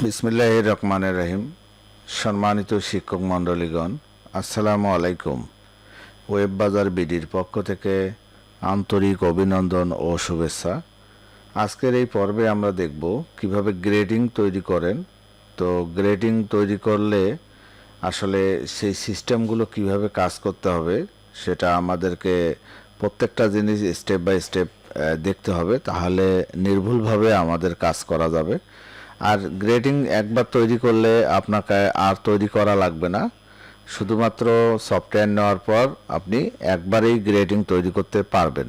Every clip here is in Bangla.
বিসমিল্লাহির রহমানির রহিম। সম্মানিত শিক্ষক মণ্ডলীগণ, আসসালামু আলাইকুম। ওয়েব বাজার বিডির পক্ষ থেকে আন্তরিক অভিনন্দন ও শুভেচ্ছা। আজকের এই পর্বে আমরা দেখব কিভাবে গ্রেডিং তৈরি করেন। তো গ্রেডিং তৈরি করলে আসলে সেই সিস্টেমগুলো কিভাবে কাজ করতে হবে সেটা আমাদেরকে প্রত্যেকটা জিনিস স্টেপ বাই স্টেপ দেখতে হবে, তাহলে নির্ভুলভাবে আমাদের কাজ করা যাবে। আর গ্রেডিং একবার তৈরি করলে আপনাকে আর তৈরি করা লাগবে না। শুধুমাত্র সফটওয়্যার নেওয়ার পর আপনি একবারেই গ্রেডিং তৈরি করতে পারবেন।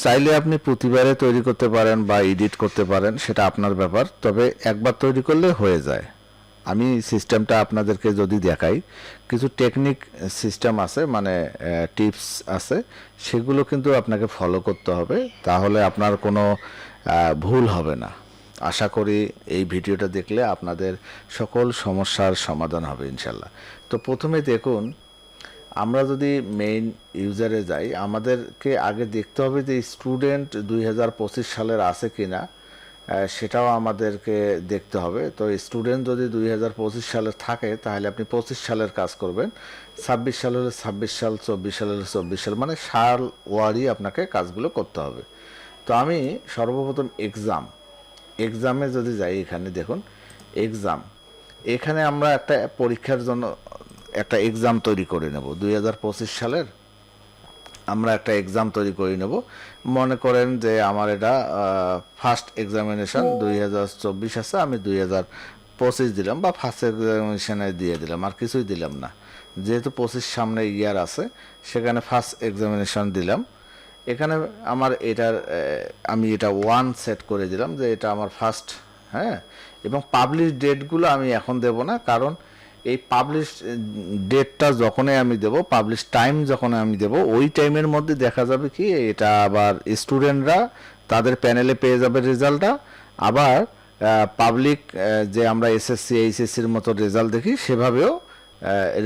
চাইলে আপনি প্রতিবারে তৈরি করতে পারেন বা এডিট করতে পারেন, সেটা আপনার ব্যাপার, তবে একবার তৈরি করলে হয়ে যায়। আমি সিস্টেমটা আপনাদেরকে যদি দেখাই, কিছু টেকনিক সিস্টেম আছে, মানে টিপস আছে, সেগুলো কিন্তু আপনাকে ফলো করতে হবে, তাহলে আপনার কোনো ভুল হবে না। আশা করি এই ভিডিওটা দেখলে আপনাদের সকল সমস্যার সমাধান হবে ইনশাল্লাহ। তো প্রথমে দেখুন, আমরা যদি মেইন ইউজারে যাই, আমাদেরকে আগে দেখতে হবে যে স্টুডেন্ট 2025 সালের আছে কি না, সেটাও আমাদেরকে দেখতে হবে। তো স্টুডেন্ট যদি 2025 সালের থাকে তাহলে আপনি 25 সালের কাজ করবেন, 26 সাল হলে 26 সাল, 24 সাল হলে 24 সাল, মানে সাল ওয়ারি আপনাকে কাজগুলো করতে হবে। তো আমি সর্বপ্রথম এক্সামে যদি যাই, এখানে দেখুন এক্সাম, এখানে আমরা একটা পরীক্ষার জন্য একটা এক্সাম তৈরি করে নেব। 2025 সালের আমরা একটা এক্সাম তৈরি করে নেব। মনে করেন যে আমার এটা ফার্স্ট এক্সামিনেশন 2024 আছে, আমি 2025 দিলাম, বা ফার্স্ট এক্সামিনেশনে দিয়ে দিলাম, আর কিছুই দিলাম না। যেহেতু 25 সামনে ইয়ার আছে, সেখানে ফার্স্ট এক্সামিনেশন দিলাম। এখানে আমার এটার আমি এটা 1 সেট করে দিলাম যে এটা আমার ফার্স্ট। হ্যাঁ, এবং পাবলিশ ডেটগুলো আমি এখন দেব না, কারণ এই পাবলিশ ডেটটা যখনই আমি দেব, পাবলিশ টাইম যখন আমি দেব, ওই টাইমের মধ্যে দেখা যাবে কি এটা আবার স্টুডেন্টরা তাদের প্যানেলে পেয়ে যাবে রেজাল্টটা। আবার পাবলিক যে আমরা এসএসসি এইচএসসির মতো রেজাল্ট দেখি, সেভাবেও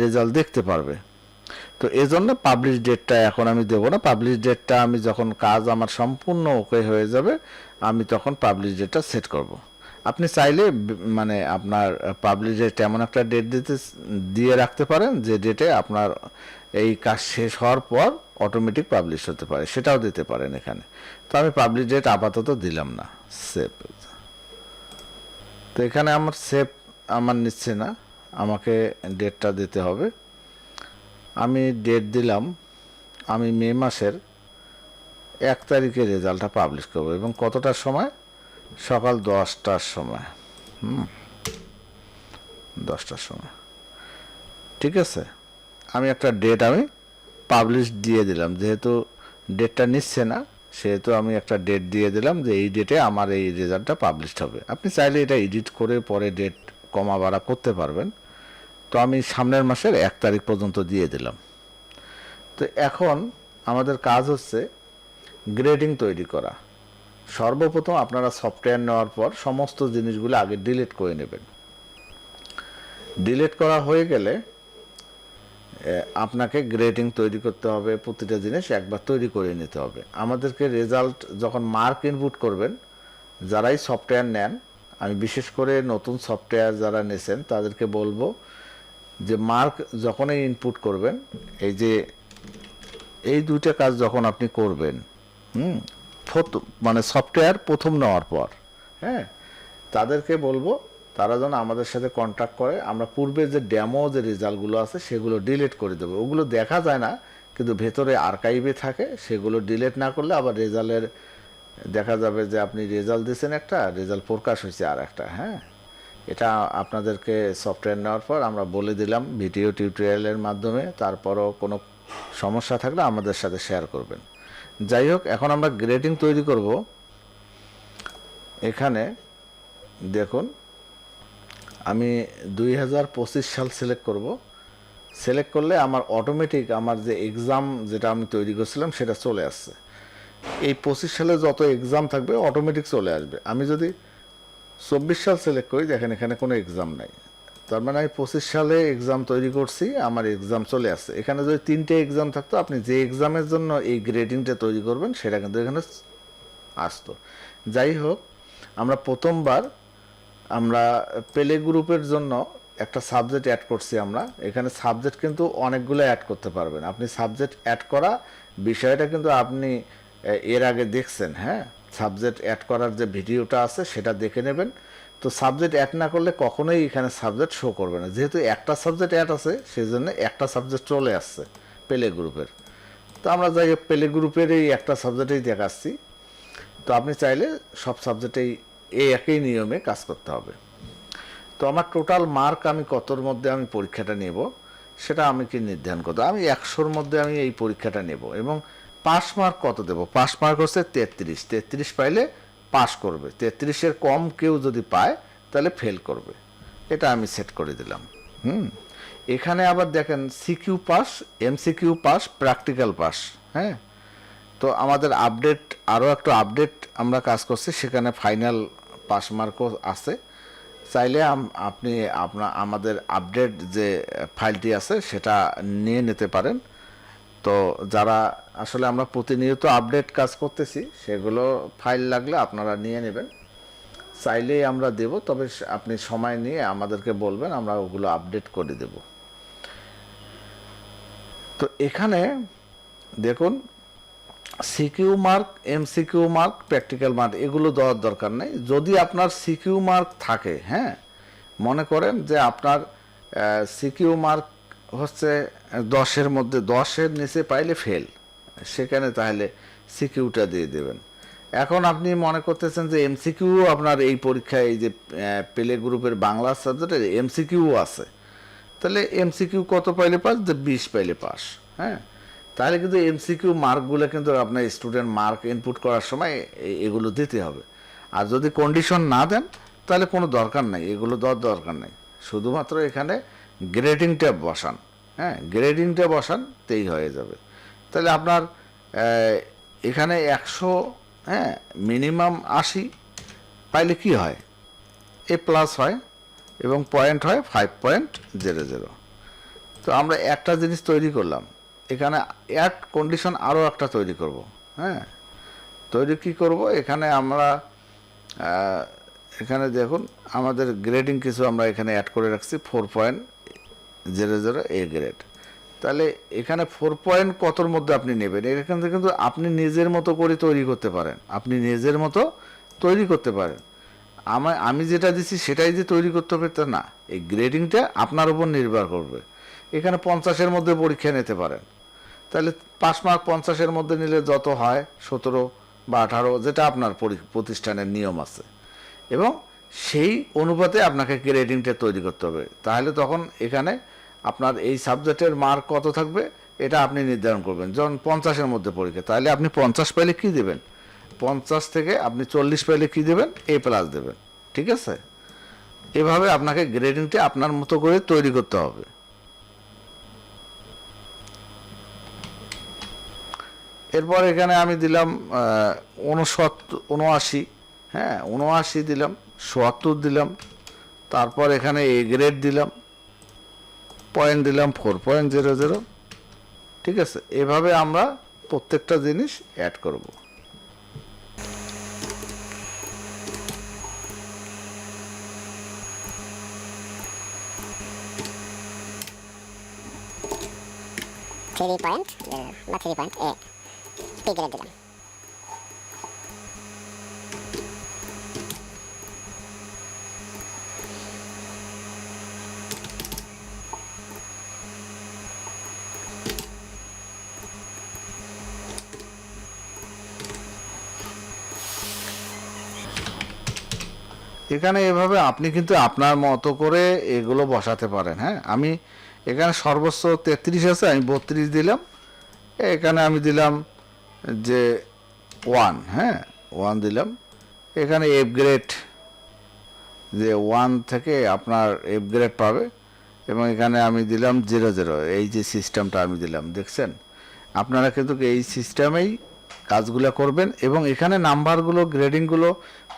রেজাল্ট দেখতে পারবে। তো এই জন্য পাবলিশ ডেটটা এখন আমি দেবো না। পাবলিশ ডেটটা আমি যখন কাজ আমার সম্পূর্ণ ওকে হয়ে যাবে, আমি তখন পাবলিশ ডেটটা সেট করব। আপনি চাইলে মানে আপনার পাবলিশ ডেট এমন একটা ডেট দিয়ে রাখতে পারেন যে ডেটে আপনার এই কাজ শেষ হওয়ার পর অটোমেটিক পাবলিশ হতে পারে, সেটাও দিতে পারেন এখানে। তো আমি পাবলিশ ডেট আপাতত দিলাম না, সেভ। তো এখানে আমার সেভ আমার নিচ্ছে না, আমাকে ডেটটা দিতে হবে। আমি ডেট দিলাম, আমি মে মাসের 1 তারিখে রেজাল্টটা পাবলিশ করব, এবং কতটার সময়? সকাল 10টার সময়। 10টার সময়, ঠিক আছে। আমি একটা ডেট আমি পাবলিশ দিয়ে দিলাম, যেহেতু ডেটটা নিচ্ছে না, সেহেতু আমি একটা ডেট দিয়ে দিলাম যে এই ডেটে আমার এই রেজাল্টটা পাবলিশ হবে। আপনি চাইলে এটা এডিট করে পরে ডেট কমা বাড়া করতে পারবেন। তো আমি সামনের মাসের 1 তারিখ পর্যন্ত দিয়ে দিলাম। তো এখন আমাদের কাজ হচ্ছে গ্রেডিং তৈরি করা। সর্বপ্রথম আপনারা সফটওয়্যার নেওয়ার পর সমস্ত জিনিসগুলো আগে ডিলিট করে নেবেন। ডিলিট করা হয়ে গেলে আপনাকে গ্রেডিং তৈরি করতে হবে, প্রতিটা জিনিস একবার তৈরি করে নিতে হবে। আমাদেরকে রেজাল্ট যখন মার্ক ইনপুট করবেন, যারাই সফটওয়্যার নেন, আমি বিশেষ করে নতুন সফটওয়্যার যারা নেছেন তাদেরকে বলবো যে মার্ক যখনই ইনপুট করবেন, এই যে এই দুইটা কাজ যখন আপনি করবেন, মানে সফটওয়্যার প্রথম নেওয়ার পর, হ্যাঁ, তাদেরকে বলবো তারা যেন আমাদের সাথে কন্ট্যাক্ট করে। আমরা পূর্বে যে ডেমো যে রেজাল্টগুলো আছে সেগুলো ডিলিট করে দেবো। ওগুলো দেখা যায় না, কিন্তু ভেতরে আর্কাইভে থাকে। সেগুলো ডিলিট না করলে আবার রেজাল্টের দেখা যাবে যে আপনি রেজাল্ট দিয়েছেন একটা, রেজাল্ট প্রকাশ হয়েছে আর একটা। হ্যাঁ, এটা আপনাদেরকে সফটওয়্যার নেওয়ার পর আমরা বলে দিলাম ভিডিও টিউটোরিয়ালের মাধ্যমে। তারপরও কোনো সমস্যা থাকলে আমাদের সাথে শেয়ার করবেন। যাই হোক, এখন আমরা গ্রেডিং তৈরি করব। এখানে দেখুন, আমি 2025 সাল সিলেক্ট করব। সিলেক্ট করলে আমার অটোমেটিক আমার যে এক্সাম যেটা আমি তৈরি করছিলাম সেটা চলে আসছে। এই 25 সালে যত এক্সাম থাকবে অটোমেটিক চলে আসবে। আমি যদি 24 সাল সিলেক্ট করি, দেখেন এখানে কোনো এক্সাম নাই। তার মানে আমি 25 সালে এক্সাম তৈরি করছি, আমার এক্সাম চলে আসছে। এখানে যদি 3টে এক্সাম থাকতো, আপনি যে এক্সামের জন্য এই গ্রেডিংটা তৈরি করবেন সেটা কিন্তু এখানে আসতো। যাই হোক, আমরা প্রথমবার আমরা প্লে গ্রুপের জন্য একটা সাবজেক্ট অ্যাড করছি আমরা। এখানে সাবজেক্ট কিন্তু অনেকগুলো অ্যাড করতে পারবেন আপনি। সাবজেক্ট অ্যাড করা বিষয়টা কিন্তু আপনি এর আগে দেখছেন, হ্যাঁ, সাবজেক্ট অ্যাড করার যে ভিডিওটা আছে সেটা দেখে নেবেন। তো সাবজেক্ট অ্যাড না করলে কখনোই এখানে সাবজেক্ট শো করবে না, যেহেতু একটা সাবজেক্ট অ্যাড আছে সেই জন্য একটা সাবজেক্ট চলে আসছে প্লে গ্রুপের। তো আমরা যাই প্লে গ্রুপের এই একটা সাবজেক্টেই দেখাচ্ছি। তো আপনি চাইলে সব সাবজেক্টেই এই একই নিয়মে কাজ করতে হবে। তো আমার টোটাল মার্ক আমি কতর মধ্যে আমি পরীক্ষাটা নেব সেটা আমি কি নির্ধারণ করতে, আমি 100-র মধ্যে আমি এই পরীক্ষাটা নেব। এবং পাস মার্ক কত দেব? পাস মার্ক হচ্ছে 33। 33 পাইলে পাস করবে, 33-এর কম কেউ যদি পায় তাহলে ফেল করবে। এটা আমি সেট করে দিলাম। এখানে আবার দেখেন CQ pass, MCQ pass, practical pass. হ্যাঁ, তো আমাদের আপডেট আরও একটু আপডেট আমরা কাজ করছি, সেখানে ফাইনাল পাস মার্কও আছে। চাইলে আপনি আমাদের আপডেট যে ফাইলটি আছে সেটা নিয়ে নিতে পারেন। তো যারা আসলে আমরা প্রতিনিয়ত আপডেট কাজ করতেছি সেগুলো ফাইল লাগলে আপনারা নিয়ে নেবেন, চাইলেই আমরা দেব। তবে আপনি সময় নিয়ে আমাদেরকে বলবেন, আমরা ওগুলো আপডেট করে দেব। তো এখানে দেখুন CQ mark, MCQ mark, practical mark এগুলো দেওয়ার দরকার নেই। যদি আপনার সিকিউ মার্ক থাকে, হ্যাঁ, মনে করেন যে আপনার সিকিউ মার্ক হচ্ছে 10-এর মধ্যে, 10-এর নিচে পাইলে ফেল, সেখানে তাহলে সিকিউটা দিয়ে দেবেন। এখন আপনি মনে করতেছেন যে এমসিকিউ আপনার এই পরীক্ষায়, এই যে প্লে গ্রুপের বাংলা সাবজেক্টের এমসিকিউ আছে, তাহলে এমসিকিউ কত পাইলে পাস? যে 20 পাইলে পাস। হ্যাঁ, তাহলে কিন্তু এমসিকিউ মার্কগুলো কিন্তু আপনার স্টুডেন্ট মার্ক ইনপুট করার সময় এগুলো দিতে হবে। আর যদি কন্ডিশন না দেন তাহলে কোনো দরকার নাই, এগুলো দেওয়ার দরকার নেই। শুধুমাত্র এখানে গ্রেডিংটা বসান, হ্যাঁ, গ্রেডিংটা বসান তেই হয়ে যাবে। তাহলে আপনার এখানে 100, হ্যাঁ, মিনিমাম 80 পাইলে কি হয়? এ প্লাস হয় এবং পয়েন্ট হয় 5.00। তো আমরা একটা জিনিস তৈরি করলাম, এখানে অ্যাড কন্ডিশন আরও একটা তৈরি করব। হ্যাঁ, তৈরি কি করব? এখানে আমরা এখানে দেখুন আমাদের গ্রেডিং কিছু আমরা এখানে অ্যাড করে রাখছি 4.00 এ গ্রেড। তাহলে এখানে 4 কতর মধ্যে আপনি নেবেন, এখান থেকে কিন্তু আপনি নিজের মতো করে তৈরি করতে পারেন, আপনি নিজের মতো তৈরি করতে পারেন। আমি যেটা দিচ্ছি সেটাই যে তৈরি করতে হবে তা না, এই গ্রেডিংটা আপনার উপর নির্ভর করবে। এখানে 50-এর মধ্যে পরীক্ষা নিতে পারেন, তাহলে পাস মার্ক 50-এর মধ্যে নিলে যত হয় 17 বা 18, যেটা আপনার প্রতিষ্ঠানের নিয়ম আছে, এবং সেই অনুপাতে আপনাকে গ্রেডিংটা তৈরি করতে হবে। তাহলে তখন এখানে আপনার এই সাবজেক্টের মার্ক কত থাকবে এটা আপনি নির্ধারণ করবেন। যখন 50-এর মধ্যে পরীক্ষা, তাহলে আপনি 50 পাইলে কী দেবেন? 50 থেকে আপনি 40 পাইলে কী দেবেন? এ প্লাস দেবেন। ঠিক আছে, এভাবে আপনাকে গ্রেডিংটা আপনার মতো করে তৈরি করতে হবে। এরপর এখানে আমি দিলাম 79, হ্যাঁ, 79 দিলাম, 77 দিলাম, তারপর এখানে এ গ্রেড দিলাম, পয়েন্ট দিলাম 4.00। ঠিক আছে, এভাবে আমরা প্রত্যেকটা জিনিস অ্যাড করব। থ্রি পয়েন্ট বা 3.8 পি গ্রেড দিলাম। এখানে এভাবে আপনি কিন্তু আপনার মতো করে এগুলো বসাতে পারেন। হ্যাঁ, আমি এখানে সর্বোচ্চ 33 আছে, আমি 32 দিলাম। এখানে আমি দিলাম যে 1, হ্যাঁ, 1 দিলাম। এখানে এফ গ্রেড, যে 1 থেকে আপনার এফ গ্রেড পাবে, এবং এখানে আমি দিলাম 00। এই যে সিস্টেমটা আমি দিলাম, দেখছেন? আপনারা কিন্তু এই সিস্টেমেই কাজগুলো করবেন, এবং এখানে নাম্বারগুলো, গ্রেডিংগুলো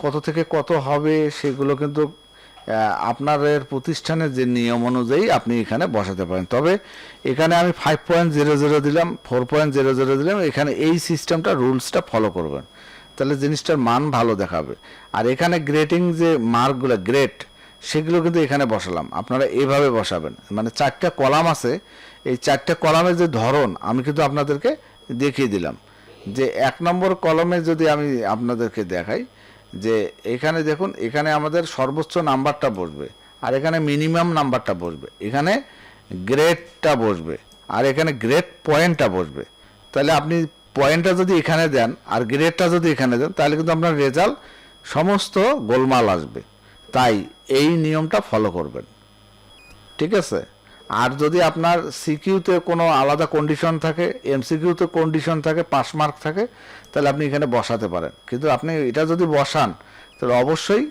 কত থেকে কত হবে সেগুলো কিন্তু আপনাদের প্রতিষ্ঠানের যে নিয়ম অনুযায়ী আপনি এখানে বসাতে পারেন। তবে এখানে আমি 5.00 দিলাম, 4.00 দিলাম। এখানে এই সিস্টেমটা, রুলসটা ফলো করবেন। তাহলে জিনিসটার মান ভালো দেখাবে। আর এখানে গ্রেডিং যে মার্কগুলো গ্রেড সেগুলো কিন্তু এখানে বসালাম, আপনারা এইভাবে বসাবেন। মানে 4টা কলাম আছে, এই 4টা কলামের যে ধরন আমি কিন্তু আপনাদেরকে দেখিয়ে দিলাম। যে 1 নম্বর কলমে যদি আমি আপনাদেরকে দেখাই, যে এখানে দেখুন, এখানে আমাদের সর্বোচ্চ নাম্বারটা বসবে, আর এখানে মিনিমাম নাম্বারটা বসবে, এখানে গ্রেডটা বসবে, আর এখানে গ্রেড পয়েন্টটা বসবে। তাহলে আপনি পয়েন্টটা যদি এখানে দেন আর গ্রেডটা যদি এখানে দেন, তাহলে কিন্তু আপনার রেজাল্ট সমস্ত গোলমাল আসবে। তাই এই নিয়মটা ফলো করবেন, ঠিক আছে। আর যদি আপনার সিকিউতে কোনো আলাদা কন্ডিশন থাকে, এমসিকিউতে কন্ডিশন থাকে, 5 মার্ক থাকে, তাহলে আপনি এখানে বসাতে পারেন। কিন্তু আপনি এটা যদি বসান তাহলে অবশ্যই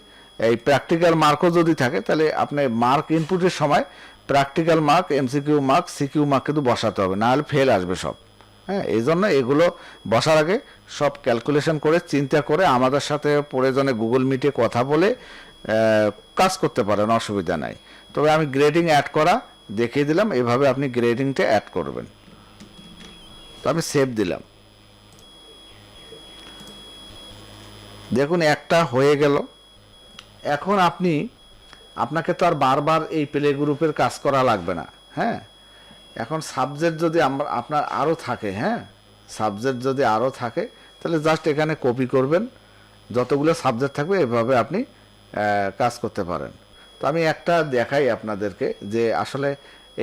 এই প্র্যাকটিক্যাল মার্কও যদি থাকে, তাহলে আপনি মার্ক ইনপুটের সময় practical mark, MCQ mark, CQ mark কিন্তু বসাতে হবে, না হলে ফেল আসবে সব। হ্যাঁ, এই জন্য এগুলো বসার আগে সব ক্যালকুলেশন করে চিন্তা করে আমাদের সাথে প্রয়োজনে গুগল মিটে কথা বলে কাজ করতে পারেন, অসুবিধা নাই। তবে আমি গ্রেডিং অ্যাড করা দেখিয়ে দিলাম, এভাবে আপনি গ্রেডিংটা অ্যাড করবেন। তো আমি সেভ দিলাম, দেখুন একটা হয়ে গেল। এখন আপনাকে তো আর বারবার এই প্লে গ্রুপের কাজ করা লাগবে না। হ্যাঁ, এখন সাবজেক্ট যদি আপনার আরও থাকে, হ্যাঁ সাবজেক্ট যদি আরও থাকে, তাহলে জাস্ট এখানে কপি করবেন, যতগুলো সাবজেক্ট থাকবে এভাবে আপনি কাজ করতে পারেন। তো আমি একটা দেখাই আপনাদেরকে, যে আসলে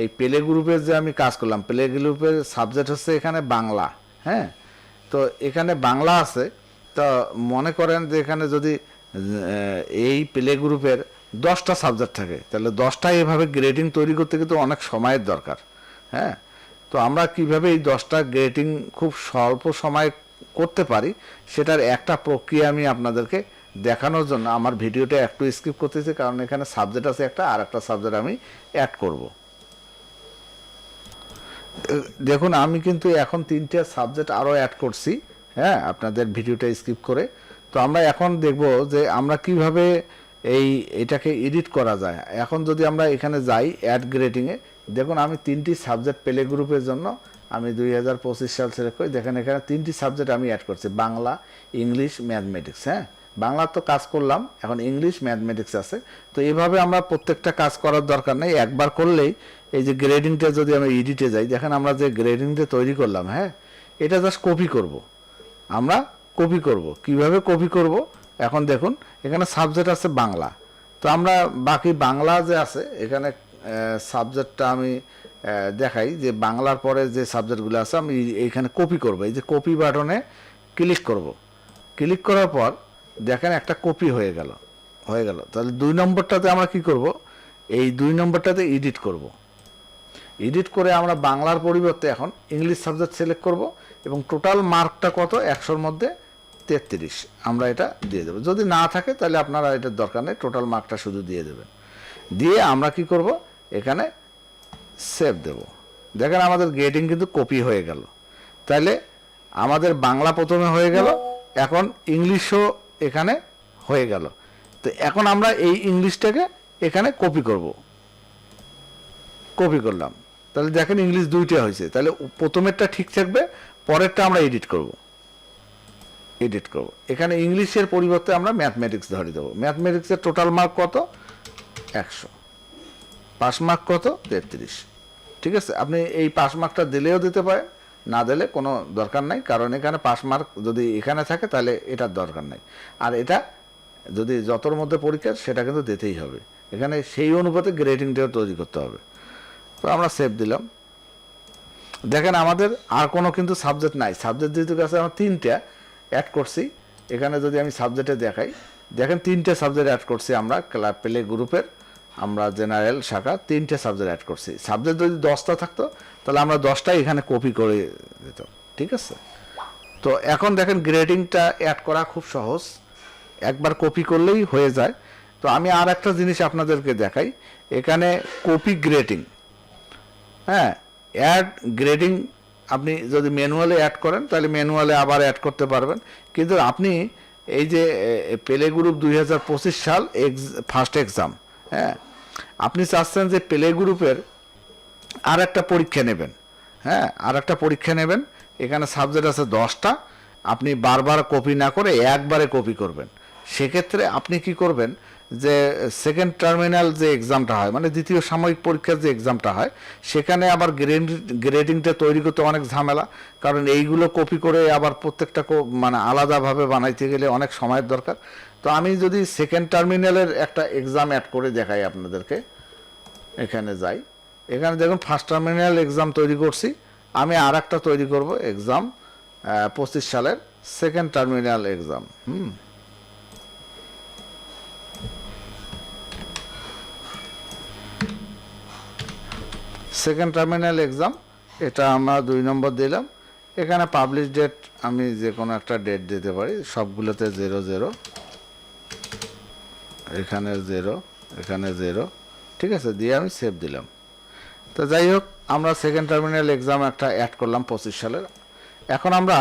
এই প্লে গ্রুপের যে আমি কাজ করলাম, প্লে গ্রুপের সাবজেক্ট হচ্ছে এখানে বাংলা। হ্যাঁ, তো এখানে বাংলা আছে। তো মনে করেন যে এখানে যদি এই প্লে গ্রুপের 10টা সাবজেক্ট থাকে, তাহলে 10টা এভাবে গ্রেডিং তৈরি করতে কিন্তু অনেক সময়ের দরকার। হ্যাঁ, তো আমরা কিভাবে এই 10টা গ্রেডিং খুব স্বল্প সময়ে করতে পারি, সেটার একটা প্রক্রিয়া আমি আপনাদেরকে দেখানোর জন্য আমার ভিডিওটা একটু স্কিপ করতেছি, কারণ এখানে সাবজেক্ট আছে একটা, আর একটা সাবজেক্ট আমি অ্যাড করব। দেখুন আমি কিন্তু এখন 3টে সাবজেক্ট আরও অ্যাড করছি, হ্যাঁ আপনাদের ভিডিওটা স্কিপ করে। তো আমরা এখন দেখব যে আমরা কিভাবে এটাকে এডিট করা যায়। এখন যদি আমরা এখানে যাই অ্যাড গ্রেডিংয়ে, দেখুন আমি 3টি সাবজেক্ট প্লে গ্রুপের জন্য আমি 2025 সাল সিলেক্ট করি। দেখেন এখানে 3টি সাবজেক্ট আমি অ্যাড করছি, বাংলা, ইংলিশ, ম্যাথমেটিক্স। হ্যাঁ, বাংলা তো কাজ করলাম, এখন ইংলিশ, ম্যাথমেটিক্স আছে। তো এইভাবে আমরা প্রত্যেকটা কাজ করার দরকার নেই, একবার করলেই এই যে গ্রেডিংটা যদি আমি এডিটে যাই, দেখেন আমরা যে গ্রেডিংটা তৈরি করলাম, হ্যাঁ এটা জাস্ট কপি করব। আমরা কপি করব, কিভাবে কপি করব, এখন দেখুন এখানে সাবজেক্ট আছে বাংলা। তো আমরা বাকি বাংলা যে আছে এখানে সাবজেক্টটা আমি দেখাই, যে বাংলার পরে যে সাবজেক্টগুলো আছে আমি এইখানে কপি করব। এই যে কপি বাটনে ক্লিক করব, ক্লিক করার পর দেখেন একটা কপি হয়ে গেল। তাহলে 2 নম্বরটাতে আমরা কি করব, এই 2 নম্বরটাতে এডিট করব। এডিট করে আমরা বাংলার পরিবর্তে এখন ইংলিশ সাবজেক্ট সিলেক্ট করব, এবং টোটাল মার্কটা কত, 100-র মধ্যে 33 আমরা এটা দিয়ে দেবো। যদি না থাকে তাহলে আপনারা এটার দরকার নেই, টোটাল মার্কটা শুধু দিয়ে দেবেন। দিয়ে আমরা কি করব, এখানে সেভ দেব। দেখেন আমাদের গ্রেডিং কিন্তু কপি হয়ে গেল। তাহলে আমাদের বাংলা প্রথমে হয়ে গেল, এখন ইংলিশও এখানে হয়ে গেল। তো এখন আমরা এই ইংলিশটাকে এখানে কপি করব, কপি করলাম। তাহলে দেখেন ইংলিশ 2টা হয়েছে। তাহলে প্রথমেরটা ঠিক থাকবে, পরেরটা আমরা এডিট করব। এখানে ইংলিশের পরিবর্তে আমরা ম্যাথমেটিক্স ধরে দেবো। ম্যাথমেটিক্সের টোটাল মার্ক কত, 100, পাস মার্ক কত, 33। ঠিক আছে, আপনি এই পাস মার্কটা দিলেও দিতে পারেন, না দিলে কোনো দরকার নাই, কারণ এখানে পাস মার্ক যদি এখানে থাকে তাহলে এটার দরকার নাই। আর এটা যদি যতর মধ্যে পরীক্ষা সেটা কিন্তু দিতেই হবে, এখানে সেই অনুপাতে গ্রেডিংটাও তৈরি করতে হবে। তো আমরা সেভ দিলাম। দেখেন আমাদের আর কোনো কিন্তু সাবজেক্ট নাই, সাবজেক্ট যেহেতু কাছে আমার 3টা অ্যাড করছি। এখানে যদি আমি সাবজেক্টে দেখাই, দেখেন 3টে সাবজেক্ট অ্যাড করছি আমরা প্লে গ্রুপের, আমরা জেনারেল শাখা 3টে সাবজেক্ট অ্যাড করছি। সাবজেক্ট যদি 10টা থাকতো তাহলে আমরা 10টাই এখানে কপি করে দিতাম। ঠিক আছে, তো এখন দেখেন গ্রেডিংটা অ্যাড করা খুব সহজ, একবার কপি করলেই হয়ে যায়। তো আমি আর একটা জিনিস আপনাদেরকে দেখাই, এখানে কপি গ্রেডিং, হ্যাঁ অ্যাড গ্রেডিং আপনি যদি ম্যানুয়ালি অ্যাড করেন তাহলে ম্যানুয়ালি আবার অ্যাড করতে পারবেন। কিন্তু আপনি এই যে প্লে গ্রুপ 2025 সাল ফার্স্ট এক্সাম, হ্যাঁ আপনি চাচ্ছেন যে প্লে গ্রুপের আর একটা পরীক্ষা নেবেন, হ্যাঁ আর একটা পরীক্ষা নেবেন, এখানে সাবজেক্ট আছে 10টা, আপনি বারবার কপি না করে একবারে কপি করবেন। সেক্ষেত্রে আপনি কি করবেন, যে সেকেন্ড টার্মিনাল যে এক্সামটা হয়, মানে দ্বিতীয় সাময়িক পরীক্ষার যে এক্সামটা হয়, সেখানে আবার গ্রেডিংটা তৈরি করতে অনেক ঝামেলা, কারণ এইগুলো কপি করে আবার প্রত্যেকটা মানে আলাদাভাবে বানাইতে গেলে অনেক সময়ের দরকার। তো আমি যদি সেকেন্ড টার্মিনালের একটা এক্সাম অ্যাড করে দেখাই আপনাদেরকে, এখানে যাই, এখানে দেখুন ফার্স্ট টার্মিনাল এক্সাম তৈরি করছি, আমি আর একটা তৈরি করব এক্সাম 25 সালের second terminal exam. Second terminal exam, এটা আমরা 2 নম্বর দিলাম। এখানে পাবলিশ ডেট আমি যে কোনো একটা ডেট দিতে পারি, সবগুলোতে 00, এখানে 0, এখানে 0, ঠিক আছে, দিয়ে আমি সেভ দিলাম। তো যাই হোক, আমরা সেকেন্ড টার্মিনাল এক্সাম একটা অ্যাড করলাম 25 সালের। এখন আমরা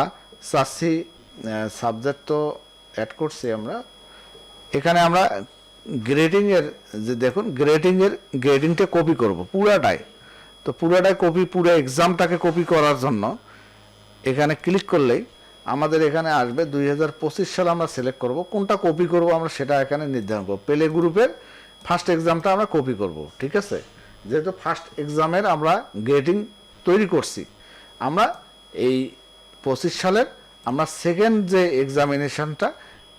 চাচ্ছি সাবজেক্ট তো অ্যাড করছি আমরা, এখানে আমরা গ্রেডিংয়ের যে দেখুন গ্রেডিংটা কপি করব পুরাটাই। তো পুরাটাই কপি, পুরো এক্সামটাকে কপি করার জন্য এখানে ক্লিক করলেই আমাদের এখানে আসবে 2025 সাল। আমরা সিলেক্ট করব কোনটা কপি করব, আমরা সেটা এখানে নির্ধারণ করব। প্লে গ্রুপের ফার্স্ট এক্সামটা আমরা কপি করব, ঠিক আছে, যেহেতু ফার্স্ট এক্সামের আমরা গ্রেডিং তৈরি করছি। আমরা এই 25 সালের আমরা সেকেন্ড যে এক্সামিনেশনটা,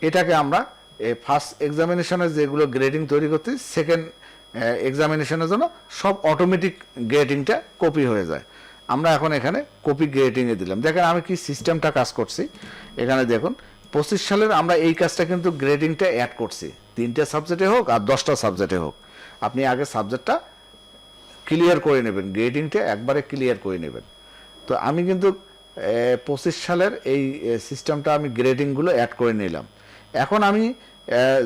এটাকে আমরা ফার্স্ট এক্সামিনেশনের যেগুলো গ্রেডিং তৈরি করছি, সেকেন্ড এক্সামিনেশনের জন্য সব অটোমেটিক গ্রেডিংটা কপি হয়ে যায়। আমরা এখন এখানে কপি গ্রেডিংয়ে দিলাম। দেখেন আমি কি সিস্টেমটা কাজ করছি। এখানে দেখুন 25 সালের আমরা এই কাজটা কিন্তু গ্রেডিংটা অ্যাড করছি, 3টে সাবজেক্টে হোক আর 10টা সাবজেক্টে হোক। আপনি আগে সাবজেক্টটা ক্লিয়ার করে নেবেন, গ্রেডিংটা একবারে ক্লিয়ার করে নেবেন। তো আমি কিন্তু 25 সালের এই সিস্টেমটা আমি গ্রেডিংগুলো অ্যাড করে নিলাম। এখন আমি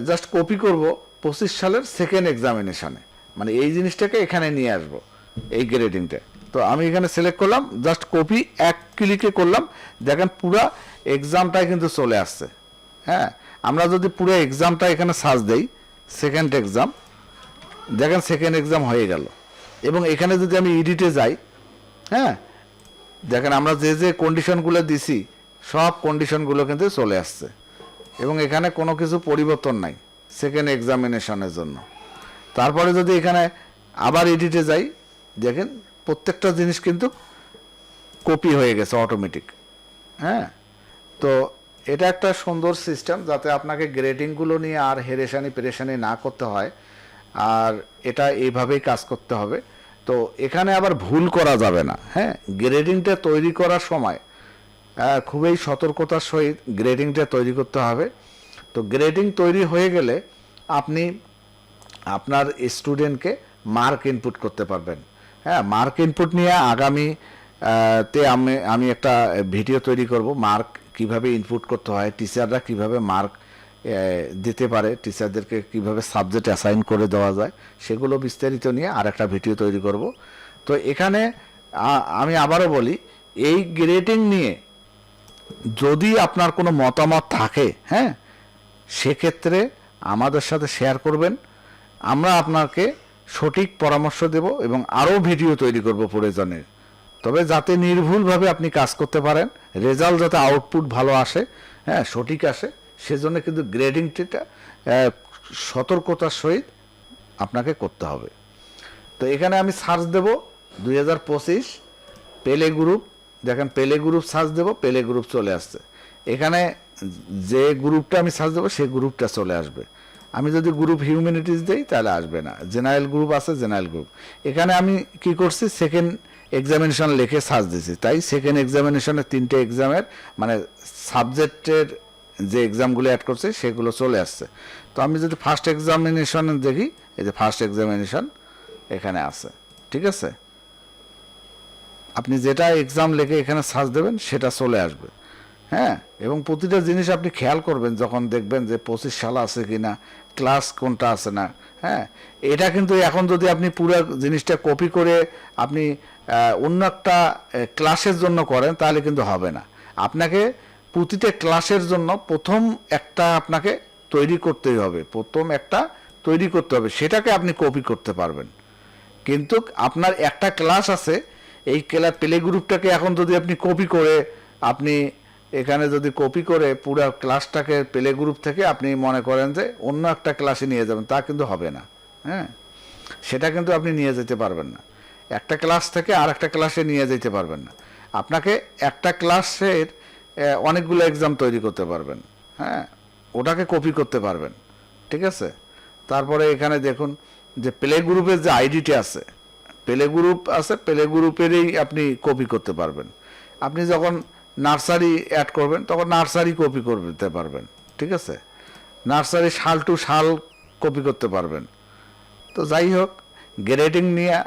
জাস্ট কপি করব 25 সালের সেকেন্ড এক্সামিনেশনে, মানে এই জিনিসটাকে এখানে নিয়ে আসবো, এই গ্রেডিংটা। তো আমি এখানে সিলেক্ট করলাম, জাস্ট কপি এক ক্লিকে করলাম, দেখেন পুরো এক্সামটাই কিন্তু চলে আসছে। হ্যাঁ, আমরা যদি পুরো এক্সামটা এখানে সার্চ দেই, সেকেন্ড এক্সাম, দেখেন সেকেন্ড এক্সাম হয়ে গেল। এবং এখানে যদি আমি এডিটে যাই, হ্যাঁ, দেখেন আমরা যে যে কন্ডিশনগুলো দিছি সব কন্ডিশনগুলো কিন্তু চলে আসছে, এবং এখানে কোনো কিছু পরিবর্তন নাই সেকেন্ড এক্সামিনেশনের জন্য। তারপরে যদি এখানে আবার এডিটে যাই, দেখেন প্রত্যেকটা জিনিস কিন্তু কপি হয়ে গেছে অটোমেটিক। হ্যাঁ, তো এটা একটা সুন্দর সিস্টেম, যাতে আপনাকে গ্রেডিংগুলো নিয়ে আর পেরেশানি না করতে হয়, আর এটা এইভাবেই কাজ করতে হবে। তো এখানে আবার ভুল করা যাবে না। হ্যাঁ, গ্রেডিংটা তৈরি করার সময় খুবই সতর্কতার সহিত গ্রেডিংটা তৈরি করতে হবে। তো গ্রেডিং তৈরি হয়ে গেলে আপনি আপনার স্টুডেন্টকে মার্ক ইনপুট করতে পারবেন। হ্যাঁ, মার্ক ইনপুট নিয়ে আগামী তে আমি একটা ভিডিও তৈরি করব, মার্ক কিভাবে ইনপুট করতে হয়, টিচাররা কিভাবে মার্ক দিতে পারে, টিচারদেরকে কিভাবে সাবজেক্ট অ্যাসাইন করে দেওয়া যায়, সেগুলো বিস্তারিত নিয়ে আর একটা ভিডিও তৈরি করব। তো এখানে আমি আবারও বলি, এই গ্রেডিং নিয়ে যদি আপনার কোনো মতামত থাকে, হ্যাঁ, সেক্ষেত্রে আমাদের সাথে শেয়ার করবেন। আমরা আপনাকে সঠিক পরামর্শ দেব এবং আরও ভিডিও তৈরি করব প্রয়োজনে। তবে যাতে নির্ভুলভাবে আপনি কাজ করতে পারেন, রেজাল্ট যাতে আউটপুট ভালো আসে, হ্যাঁ, সঠিক আসে, সেজন্য কিন্তু গ্রেডিংটা সতর্কতার সহিত আপনাকে করতে হবে। তো এখানে আমি সার্চ দেব 2025 পেলে গ্রুপ। দেখেন পেলে গ্রুপ সার্চ দেব, পেলে গ্রুপ চলে আসছে। এখানে যে গ্রুপটা আমি সার্চ দেবো সেই গ্রুপটা চলে আসবে। আমি যদি গ্রুপ হিউম্যানিটিস দিই তাহলে আসবে না, জেনারেল গ্রুপ আছে, জেনারেল গ্রুপ। এখানে আমি কি করছি, সেকেন্ড এক্সামিনেশন লিখে সার্চ দিয়েছি, তাই সেকেন্ড এক্সামিনেশনের 3টে এক্সামের মানে সাবজেক্টের যে এক্সামগুলো অ্যাড করছে সেগুলো চলে আসছে। তো আমি যদি ফার্স্ট এক্সামিনেশন দেখি, এই যে ফার্স্ট এক্সামিনেশন এখানে আছে, ঠিক আছে। আপনি যেটা এক্সাম লিখে এখানে সার্চ দেবেন সেটা চলে আসবে। হ্যাঁ, এবং প্রতিটা জিনিস আপনি খেয়াল করবেন যখন দেখবেন যে 25 সাল আছে কি না, ক্লাস কোনটা আছে না। হ্যাঁ, এটা কিন্তু এখন যদি আপনি পুরো জিনিসটা কপি করে আপনি অন্য একটা ক্লাসের জন্য করেন তাহলে কিন্তু হবে না। আপনাকে প্রতিটা ক্লাসের জন্য প্রথম একটা আপনাকে তৈরি করতেই হবে, সেটাকে আপনি কপি করতে পারবেন। কিন্তু আপনার একটা ক্লাস আছে, এই প্লে গ্রুপটাকে এখন যদি আপনি কপি করে আপনি এখানে যদি কপি করে পুরো ক্লাসটাকে প্লে গ্রুপ থেকে আপনি মনে করেন যে অন্য একটা ক্লাসে নিয়ে যাবেন, তা কিন্তু হবে না। হ্যাঁ, সেটা কিন্তু আপনি নিয়ে যেতে পারবেন না। একটা ক্লাস থেকে আর একটা ক্লাসে নিয়ে যেতে পারবেন না। আপনাকে একটা ক্লাসের অনেকগুলো এক্সাম তৈরি করতে পারবেন। হ্যাঁ, ওটাকে কপি করতে পারবেন, ঠিক আছে। তারপরে এখানে দেখুন যে প্লে গ্রুপের যে আইডিটি আছে, প্লে গ্রুপ আছে, প্লে গ্রুপেরই আপনি কপি করতে পারবেন। আপনি যখন নার্সারি অ্যাড করবেন তখন নার্সারি কপি করতে পারবেন, ঠিক আছে। নার্সারি সাল টু সাল কপি করতে পারবেন। তো যাই হোক, গ্রেডিং নিয়ে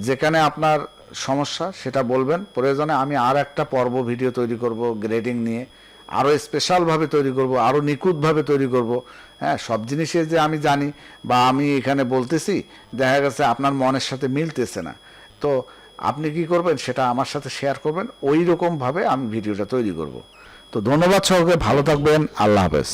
যেখানে আপনার সমস্যা সেটা বলবেন, প্রয়োজনে আমি আর একটা পর্ব ভিডিও তৈরি করব গ্রেডিং নিয়ে, আরও স্পেশালভাবে তৈরি করব, আরও নিখুঁতভাবে তৈরি করব। হ্যাঁ, সব জিনিসে যে আমি জানি বা আমি এখানে বলতেছি দেখা গেছে আপনার মনের সাথে মিলতেছে না, তো আপনি কি করবেন সেটা আমার সাথে শেয়ার করবেন, ওই রকমভাবে আমি ভিডিওটা তৈরি করব। তো ধন্যবাদ সকলকে, ভালো থাকবেন, আল্লাহ হাফেজ।